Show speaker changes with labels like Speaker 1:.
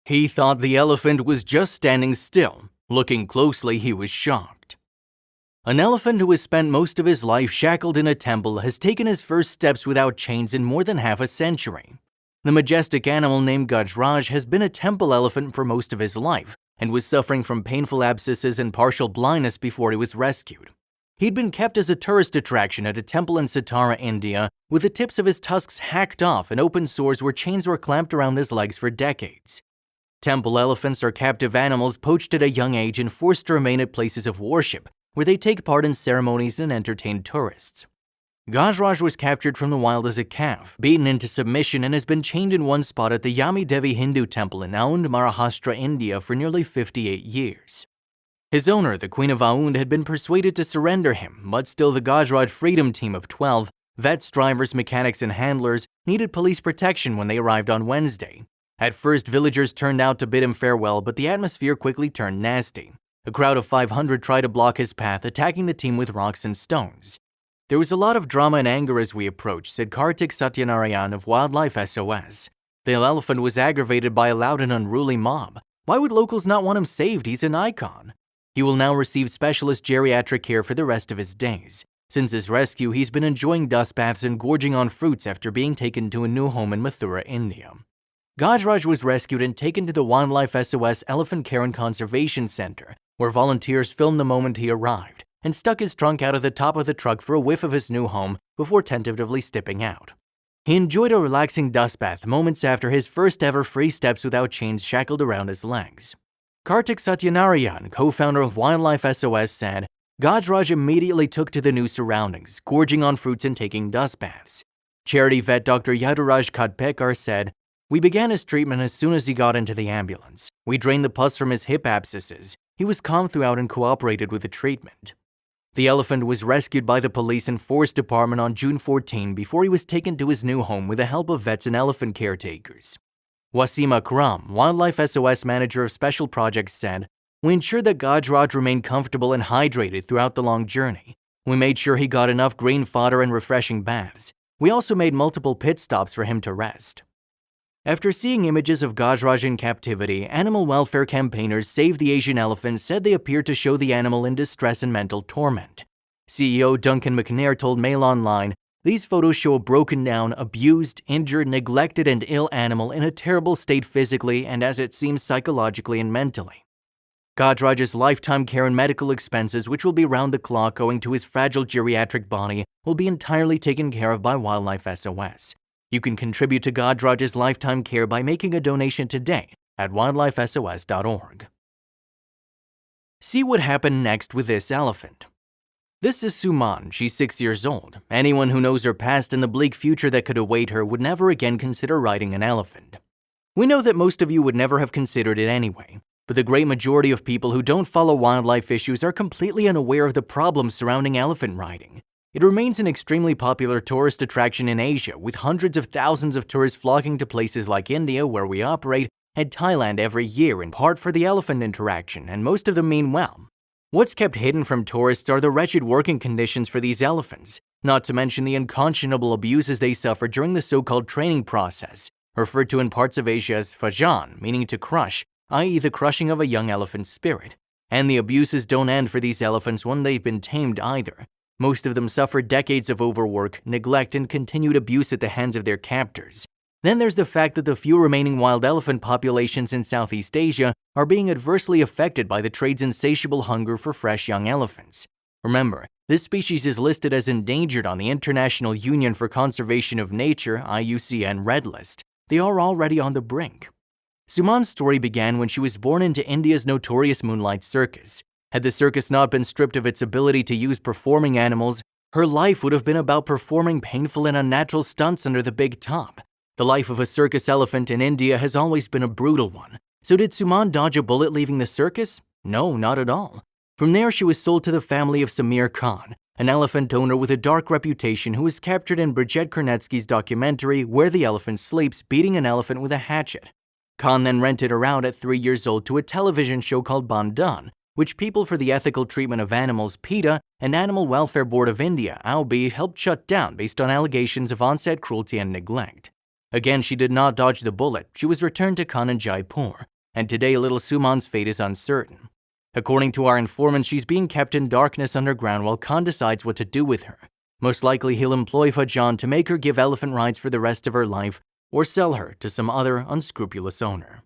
Speaker 1: He thought the elephant was just standing still. Looking closely, he was shocked. An elephant who has spent most of his life shackled in a temple has taken his first steps without chains in more than half a century. The majestic animal named Gajraj has been a temple elephant for most of his life and was suffering from painful abscesses and partial blindness before he was rescued. He'd been kept as a tourist attraction at a temple in Satara, India, with the tips of his tusks hacked off and open sores where chains were clamped around his legs for decades. Temple elephants are captive animals poached at a young age and forced to remain at places of worship, where they take part in ceremonies and entertain tourists. Gajraj was captured from the wild as a calf, beaten into submission, and has been chained in one spot at the Yami Devi Hindu temple in Aund, Maharashtra, India for nearly 58 years. His owner, the Queen of Aund, had been persuaded to surrender him, but still the Gajraj Freedom Team of 12, vets, drivers, mechanics, and handlers, needed police protection when they arrived on Wednesday. At first, villagers turned out to bid him farewell, but the atmosphere quickly turned nasty. A crowd of 500 tried to block his path, attacking the team with rocks and stones. "There was a lot of drama and anger as we approached," said Kartik Satyanarayan of Wildlife SOS. "The elephant was aggravated by a loud and unruly mob. Why would locals not want him saved? He's an icon." He will now receive specialist geriatric care for the rest of his days. Since his rescue, he's been enjoying dust baths and gorging on fruits after being taken to a new home in Mathura, India. Gajraj was rescued and taken to the Wildlife SOS Elephant Care and Conservation Center, where volunteers filmed the moment he arrived and stuck his trunk out of the top of the truck for a whiff of his new home before tentatively stepping out. He enjoyed a relaxing dust bath moments after his first ever free steps without chains shackled around his legs. Kartik Satyanarayan, co-founder of Wildlife SOS, said, "Gajraj immediately took to the new surroundings, gorging on fruits and taking dust baths." Charity vet Dr. Yaduraj Khadpekar said, "We began his treatment as soon as he got into the ambulance. We drained the pus from his hip abscesses. He was calm throughout and cooperated with the treatment." The elephant was rescued by the police and forest department on June 14 before he was taken to his new home with the help of vets and elephant caretakers. Wasim Akram, Wildlife SOS manager of special projects, said, "We ensured that Gajraj remained comfortable and hydrated throughout the long journey. We made sure he got enough green fodder and refreshing baths. We also made multiple pit stops for him to rest." After seeing images of Gajraj in captivity, animal welfare campaigners Save the Asian Elephant said they appeared to show the animal in distress and mental torment. CEO Duncan McNair told Mail Online, "These photos show a broken down, abused, injured, neglected, and ill animal in a terrible state physically and, as it seems, psychologically and mentally." Gajraj's lifetime care and medical expenses, which will be round the clock owing to his fragile geriatric body, will be entirely taken care of by Wildlife SOS. You can contribute to Gajraj's lifetime care by making a donation today at wildlifesos.org. See what happened next with this elephant. This is Suman. She's 6 years old. Anyone who knows her past and the bleak future that could await her would never again consider riding an elephant. We know that most of you would never have considered it anyway, but the great majority of people who don't follow wildlife issues are completely unaware of the problems surrounding elephant riding. It remains an extremely popular tourist attraction in Asia, with hundreds of thousands of tourists flocking to places like India, where we operate, and Thailand every year, in part for the elephant interaction, and most of them mean well. What's kept hidden from tourists are the wretched working conditions for these elephants, not to mention the unconscionable abuses they suffer during the so-called training process, referred to in parts of Asia as fajan, meaning to crush, i.e. the crushing of a young elephant's spirit. And the abuses don't end for these elephants when they've been tamed either. Most of them suffer decades of overwork, neglect, and continued abuse at the hands of their captors. Then there's the fact that the few remaining wild elephant populations in Southeast Asia are being adversely affected by the trade's insatiable hunger for fresh young elephants. Remember, this species is listed as endangered on the International Union for Conservation of Nature (IUCN) Red List. They are already on the brink. Suman's story began when she was born into India's notorious Moonlight Circus. Had the circus not been stripped of its ability to use performing animals, her life would have been about performing painful and unnatural stunts under the big top. The life of a circus elephant in India has always been a brutal one. So did Suman dodge a bullet leaving the circus? No, not at all. From there, she was sold to the family of Samir Khan, an elephant owner with a dark reputation who was captured in Bridget Kernetsky's documentary Where the Elephant Sleeps, beating an elephant with a hatchet. Khan then rented her out at 3 years old to a television show called Bandhan, which People for the Ethical Treatment of Animals (PETA) and Animal Welfare Board of India (ALB) helped shut down based on allegations of onset cruelty and neglect. Again, she did not dodge the bullet. She was returned to Khan in Jaipur. and today little Sumon's fate is uncertain. According to our informant, she's being kept in darkness underground while Khan decides what to do with her. Most likely he'll employ Fajan to make her give elephant rides for the rest of her life or sell her to some other unscrupulous owner.